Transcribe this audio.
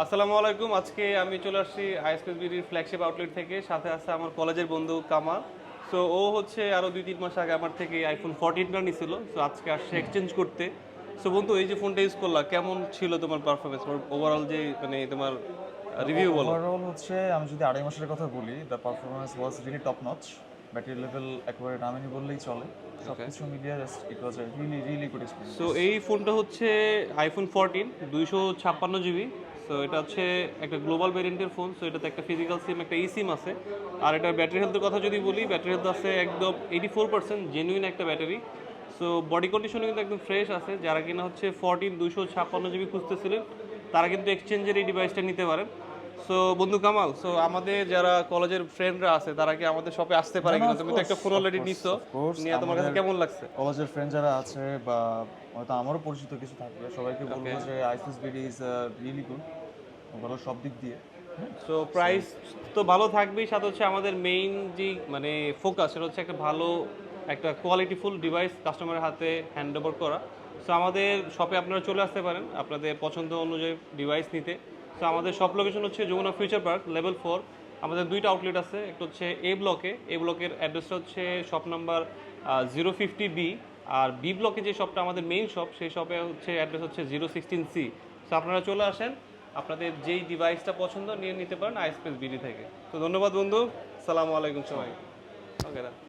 আসসালামু আলাইকুম। আজকে আমি চলে আসছি আইএসপিএস বিডির ফ্ল্যাগশিপ আউটলেট থেকে। সাথে আছে আমার কলেজের বন্ধু কামাল। সো ও হচ্ছে আরো 2-3 মাস আগে আমার থেকে আইফোন 14টা নিছিল। সো আজকে আসছে এক্সচেঞ্জ করতে। সো বন্ধু, এই যে ফোনটা ইউজ করলা, কেমন ছিল তোমার পারফরমেন্স, ওভারঅল যে মানে তোমার রিভিউ বলো। ওভারঅল হচ্ছে আমি যদি 2.5 মাসের কথা বলি, the performance was really top notch. Battery level একেবারে নামেনি বললেই চলে। সব ওকে। কিছু মিলিয়ে just it was a really really good so experience. এই ফোনটা হচ্ছে আইফোন 14 256 জিবি। সো এটা হচ্ছে একটা গ্লোবাল ভেরিয়েন্টের ফোন। সো এটাতে একটা ফিজিক্যাল সিম, একটা ই সিম আছে। আর এটার ব্যাটারি হেলথের কথা যদি বলি, ব্যাটারি হেলথ আছে একদম 84%, জেনুইন একটা ব্যাটারি। সো বডি কন্ডিশনও কিন্তু একদম ফ্রেশ আছে। যারা কিনা হচ্ছে 256 জিবি খুঁজতেছিলেন, তারা কিন্তু এক্সচেঞ্জের এই ডিভাইসটা নিতে পারেন। সো বন্ধু কামাল, সো আমাদের যারা কলেজের ফ্রেন্ডরা আছে তারা কি আমাদের শপে আসতে পারে না না, কিনা? তুমি তো অফকোর্স একটা ফোন অলরেডি অফকোর্স নিছো, অফকোর্স নিয়ে তোমার কাছে আমাদের কেমন লাগছে? কলেজের ফ্রেন্ড যারা আছে বা হয়তো আমারও পরিচিত কিছু থাকবে, সবাইকে ওকে। বলবো যে আইসিস বিডি ইজ রিয়েলি গুড ওভারঅল সব দিক দিয়ে। সো প্রাইস তো ভালো থাকবেই, সাথে হচ্ছে আমাদের মেইন যে মানে ফোকাস, সেটা হচ্ছে একটা ভালো একটা কোয়ালিটিফুল ডিভাইস কাস্টমারের হাতে হ্যান্ড ওভার করা। সো আমাদের শপে আপনারা চলে আসতে পারেন আপনাদের পছন্দ অনুযায়ী ডিভাইস নিতে। সো আমাদের শপ লোকেশন হচ্ছে যমুনা ফিউচার পার্ক লেভেল 4। আমাদের দুইটা আউটলেট আছে, একটা হচ্ছে এ ব্লকের অ্যাড্রেসটা হচ্ছে শপ নাম্বার 050B। আর বি ব্লকে যে শপটা আমাদের মেইন শপ, সেই শপে হচ্ছে অ্যাড্রেস হচ্ছে 016C। সো আপনারা চলে আসেন, আপনাদের যেই ডিভাইসটা পছন্দ নিয়ে নিতে পারেন আইএসপিএস বিডি থেকে। তো ধন্যবাদ বন্ধু, সালামু আলাইকুম সবাই। ওকে।